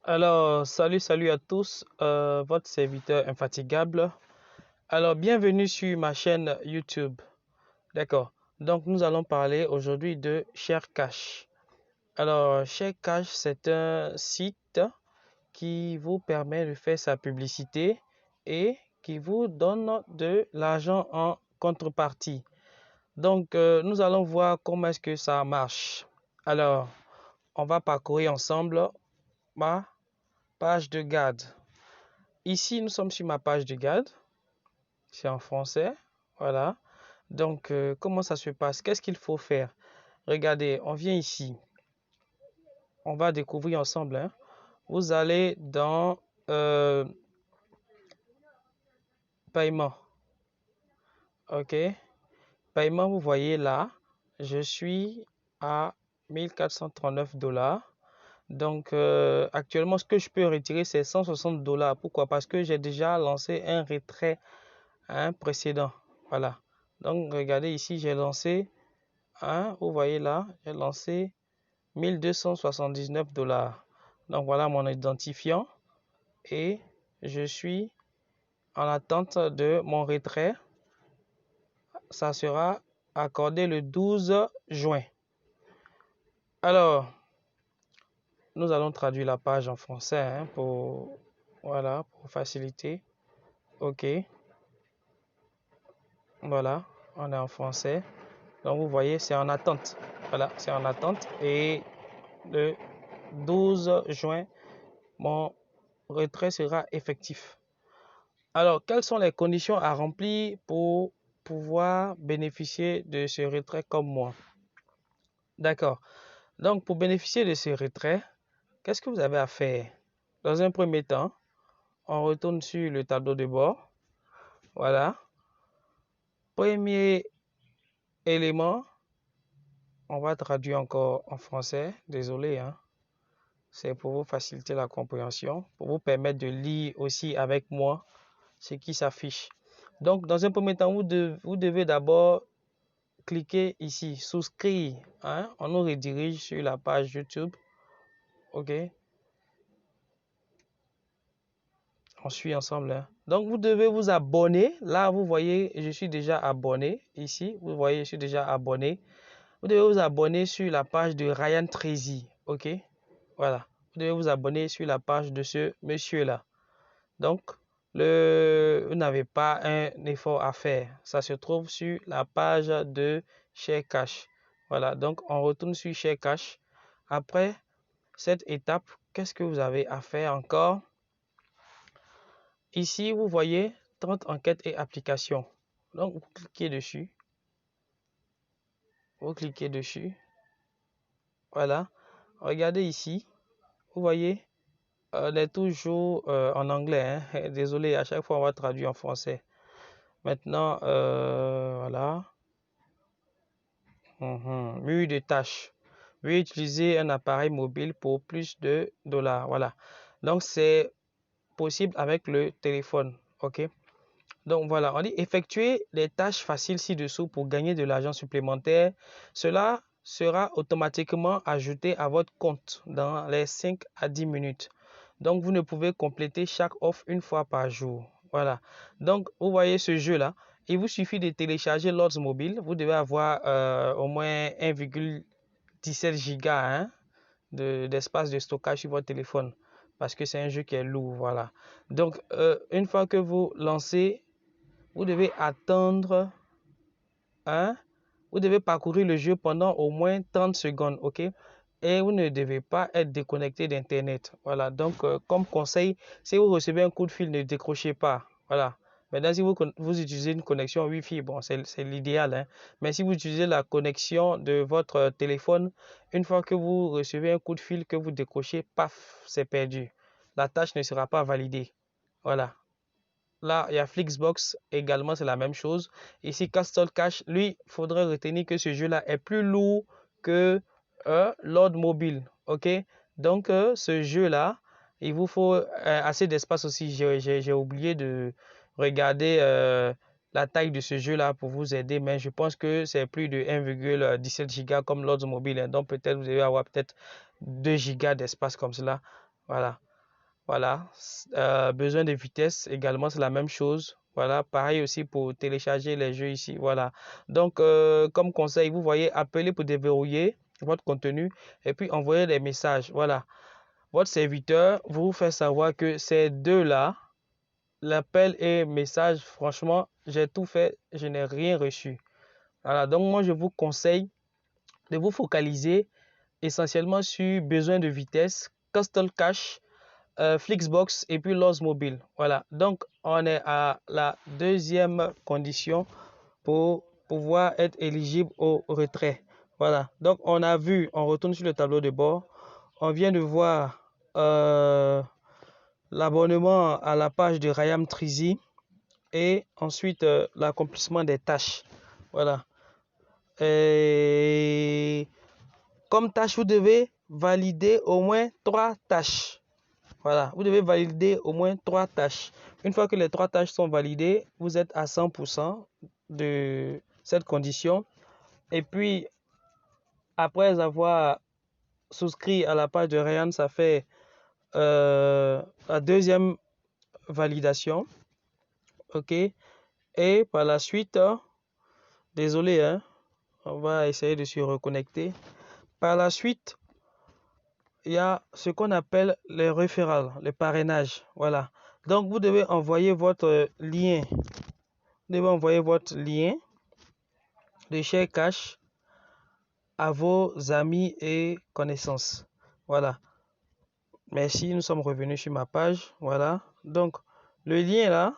Alors, salut à tous, votre serviteur infatigable. Alors, bienvenue sur ma chaîne YouTube. D'accord. Donc, nous allons parler aujourd'hui de ShareCash. Alors, ShareCash, c'est un site qui vous permet de faire sa publicité et qui vous donne de l'argent en contrepartie. Donc, nous allons voir comment est-ce que ça marche. Alors, on va parcourir ensemble ma page de garde. Ici, nous sommes sur ma page de garde. C'est en français. Voilà. Donc, comment ça se passe? Qu'est-ce qu'il faut faire? Regardez, on vient ici. On va découvrir ensemble. Hein. Vous allez dans paiement. OK. Paiement, vous voyez là, je suis à 1439 $. Donc, actuellement, ce que je peux retirer, c'est 160 $. Pourquoi? Parce que j'ai déjà lancé un retrait précédent. Voilà. Donc, regardez ici, j'ai lancé, vous voyez là, j'ai lancé 1279 $. Donc, voilà mon identifiant. Et je suis en attente de mon retrait. Ça sera accordé le 12 juin. Alors, nous allons traduire la page en français pour faciliter. OK. Voilà, on est en français. Donc, vous voyez, c'est en attente. Voilà, c'est en attente. Et le 12 juin, mon retrait sera effectif. Alors, quelles sont les conditions à remplir pour pouvoir bénéficier de ce retrait comme moi? D'accord. Donc, pour bénéficier de ce retrait, qu'est-ce que vous avez à faire? Dans un premier temps, on retourne sur le tableau de bord. Voilà. Premier élément, on va traduire encore en français. Désolé, c'est pour vous faciliter la compréhension, pour vous permettre de lire aussi avec moi ce qui s'affiche. Donc, dans un premier temps, vous devez d'abord cliquer ici, souscrire. On nous redirige sur la page YouTube. OK. On suit ensemble. Donc, vous devez vous abonner. Là, vous voyez, je suis déjà abonné. Ici, vous voyez, je suis déjà abonné. Vous devez vous abonner sur la page de Ryan Tracy. OK. Voilà. Vous devez vous abonner sur la page de ce monsieur-là. Donc, vous n'avez pas un effort à faire. Ça se trouve sur la page de ShareCash. Voilà, donc on retourne sur ShareCash. Après cette étape, qu'est-ce que vous avez à faire encore? Ici, vous voyez 30 enquêtes et applications. Donc, vous cliquez dessus. Vous cliquez dessus. Voilà. Regardez ici. Vous voyez, on est toujours en anglais. Désolé, à chaque fois, on va traduire en français. Maintenant, voilà. Mur de tâches. Veuillez utiliser un appareil mobile pour plus de $. Voilà. Donc, c'est possible avec le téléphone. OK. Donc, voilà. On dit effectuer les tâches faciles ci-dessous pour gagner de l'argent supplémentaire. Cela sera automatiquement ajouté à votre compte dans les 5 à 10 minutes. Donc, vous ne pouvez compléter chaque offre une fois par jour. Voilà. Donc, vous voyez ce jeu-là. Il vous suffit de télécharger Lords Mobile. Vous devez avoir au moins 1,17 giga d'espace de stockage sur votre téléphone. Parce que c'est un jeu qui est lourd. Voilà. Donc, une fois que vous lancez, vous devez attendre. Vous devez parcourir le jeu pendant au moins 30 secondes. OK? Et vous ne devez pas être déconnecté d'Internet. Voilà, donc comme conseil, si vous recevez un coup de fil, ne décrochez pas. Voilà. Maintenant, si vous utilisez une connexion Wi-Fi, bon, c'est l'idéal. Mais si vous utilisez la connexion de votre téléphone, une fois que vous recevez un coup de fil, que vous décrochez, paf, c'est perdu. La tâche ne sera pas validée. Voilà. Là, il y a Flixbox également, c'est la même chose. Ici, Castle Cash, lui, il faudrait retenir que ce jeu-là est plus lourd que Lord Mobile. OK? Donc, ce jeu-là, il vous faut assez d'espace aussi. J'ai oublié de regarder la taille de ce jeu-là pour vous aider, mais je pense que c'est plus de 1,17 Go comme Lord Mobile. Donc, peut-être vous devez avoir peut-être 2 Go d'espace comme cela. Voilà. Voilà, besoin de vitesse également, c'est la même chose. Voilà, pareil aussi pour télécharger les jeux ici. Voilà. Donc, comme conseil, vous voyez, appelez pour déverrouiller votre contenu et puis envoyer des messages. Voilà. Votre serviteur vous fait savoir que ces deux-là, l'appel et message, franchement, j'ai tout fait, je n'ai rien reçu. Voilà. Donc, moi, je vous conseille de vous focaliser essentiellement sur besoin de vitesse, Castle Cache, Flixbox et puis Lost Mobile. Voilà, donc on est à la deuxième condition pour pouvoir être éligible au retrait. Voilà, donc on a vu, on retourne sur le tableau de bord, on vient de voir l'abonnement à la page de Rayam Trizi et ensuite l'accomplissement des tâches. Voilà. Et comme tâche, vous devez valider au moins 3 tâches. Voilà, vous devez valider au moins 3 tâches. Une fois que les 3 tâches sont validées, vous êtes à 100% de cette condition. Et puis, après avoir souscrit à la page de Ryan, ça fait la deuxième validation. OK. Et par la suite, désolé, hein, on va essayer de se reconnecter. Par la suite, il y a ce qu'on appelle les référals, les parrainages. Voilà. Donc, vous devez envoyer votre lien. Vous devez envoyer votre lien de share cash à vos amis et connaissances. Voilà. Merci, nous sommes revenus sur ma page. Voilà. Donc, le lien là,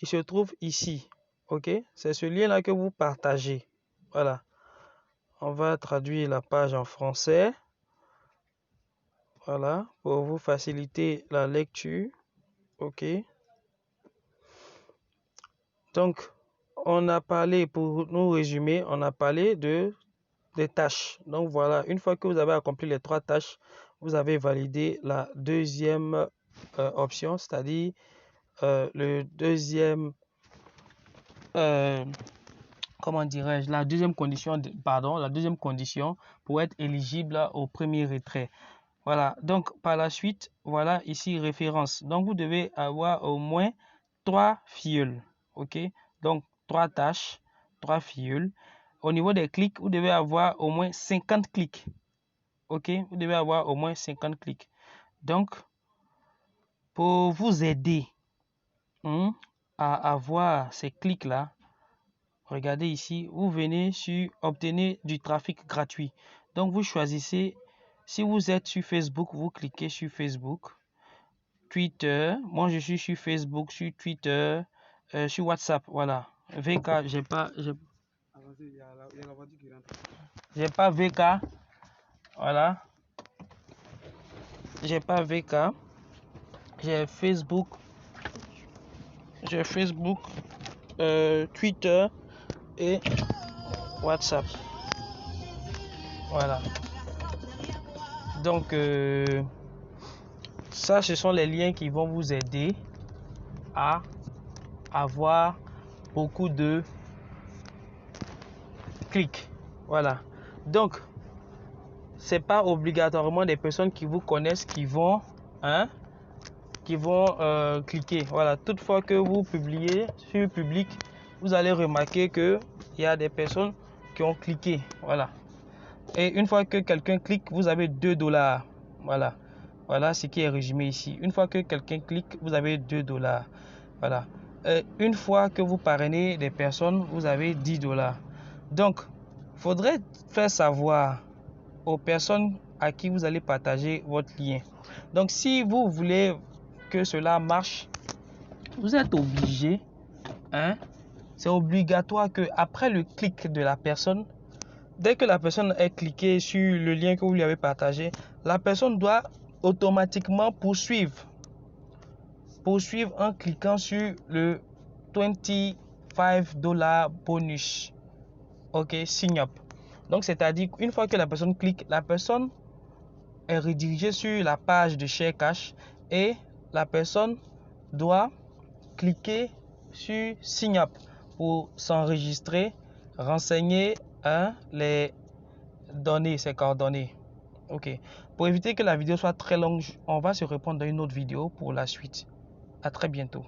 il se trouve ici. OK? C'est ce lien là que vous partagez. Voilà. On va traduire la page en français. Voilà. Pour vous faciliter la lecture. OK? Donc, on a parlé, pour nous résumer, on a parlé des tâches. Donc voilà, une fois que vous avez accompli les 3 tâches, vous avez validé la deuxième option, c'est-à-dire le deuxième, comment dirais-je, la deuxième condition, la deuxième condition pour être éligible au premier retrait. Voilà, donc par la suite, voilà ici référence. Donc vous devez avoir au moins 3 filleuls. OK? Donc 3 tâches, 3 filleuls. Au niveau des clics, vous devez avoir au moins 50 clics. OK? Vous devez avoir au moins 50 clics. Donc, pour vous aider à avoir ces clics-là, regardez ici, vous venez sur obtenir du trafic gratuit. Donc, vous choisissez, si vous êtes sur Facebook, vous cliquez sur Facebook. Twitter, moi je suis sur Facebook, sur Twitter, sur WhatsApp, voilà. VK, j'ai pas VK, voilà. J'ai pas VK, j'ai Facebook, Twitter et WhatsApp, voilà. Donc ça, ce sont les liens qui vont vous aider à avoir beaucoup de clics, voilà. Donc c'est pas obligatoirement des personnes qui vous connaissent qui vont cliquer. Voilà, toutefois que vous publiez sur public, vous allez remarquer que il y a des personnes qui ont cliqué. Voilà. Et une fois que quelqu'un clique, vous avez $2. Voilà. Voilà ce qui est résumé ici. Une fois que quelqu'un clique, vous avez $2. Voilà. Et une fois que vous parrainez des personnes, vous avez $10. Donc, il faudrait faire savoir aux personnes à qui vous allez partager votre lien. Donc, si vous voulez que cela marche, vous êtes obligé, c'est obligatoire que après le clic de la personne, dès que la personne ait cliqué sur le lien que vous lui avez partagé, la personne doit automatiquement poursuivre en cliquant sur le $25 bonus. OK, sign up. Donc, c'est-à-dire qu'une fois que la personne clique, la personne est redirigée sur la page de Share Cash et la personne doit cliquer sur Sign Up pour s'enregistrer, renseigner les données, ses coordonnées. Ok. Pour éviter que la vidéo soit très longue, on va se reprendre dans une autre vidéo pour la suite. À très bientôt.